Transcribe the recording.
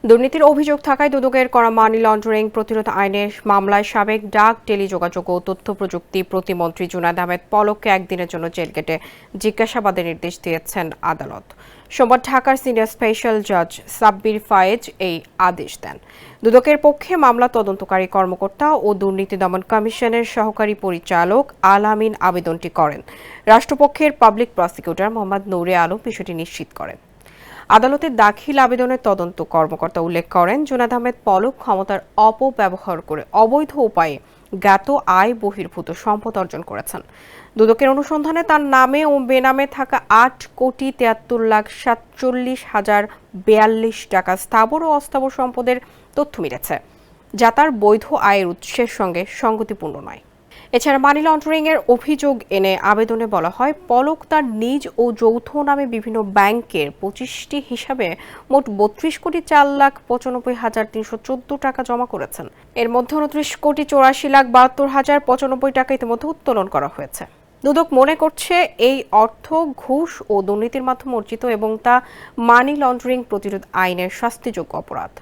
দুর্নীতির অভিযোগ থাকায় দুদকের করা মানি লন্ডারিং প্রতিরোধ আইনের মামলায় সাবেক ডাক টেলিযোগাযোগ ও তথ্য প্রযুক্তি প্রতিমন্ত্রী জুনায়েদ আহমেদ পলককে একদিনের জন্য জেল কেটে জিজ্ঞাসাবাদের নির্দেশ দিয়েছেন আদালত। সোমবার ঢাকার সিনিয়র স্পেশাল জাজ সাব্বির ফায়েজ এই আদেশ দেন। দুদকের পক্ষে মামলা তদন্তকারী কর্মকর্তা ও দুর্নীতি দমন কমিশনের সহকারী পরিচালক আল আমিন আবেদনটি করেন। রাষ্ট্রপক্ষের পাবলিক প্রসিকিউটর মোহাম্মদ নূরে আলম বিষয়টি নিশ্চিত করেন। আদালতের দাখিল আবেদনের তদন্ত কর্মকর্তা উল্লেখ করেন, জুনায়েদ আহমেদ পলক ক্ষমতার অপব্যবহার করে অবৈধ উপায়ে জ্ঞাত আয় বহির্ভূত সম্পদ অর্জন করেছেন। দুদকের অনুসন্ধানে তার নামে ও বেনামে থাকা 8,43,47,042 টাকা স্থাবর ও অস্থাবর সম্পদের তথ্য মিলেছে, যা তার বৈধ আয়ের উৎসের সঙ্গে সঙ্গতিপূর্ণ নয়। এছাড়া মানি লন্ডারিং এর অভিযোগ এনে আবেদনে বলা হয়, পলক তার নিজ ও যৌথ নামে বিভিন্ন ব্যাংকের 25টি হিসাবে মোট 32,04,95,314 টাকা জমা করেছেন। এর মধ্যে 29,84,72,095 টাকা ইতিমধ্যে উত্তোলন করা হয়েছে। দুদক মনে করছে এই অর্থ ঘুষ ও দুর্নীতির মাধ্যমে অর্জিত এবং তা মানি লন্ডারিং প্রতিরোধ আইনের শাস্তিযোগ্য অপরাধ।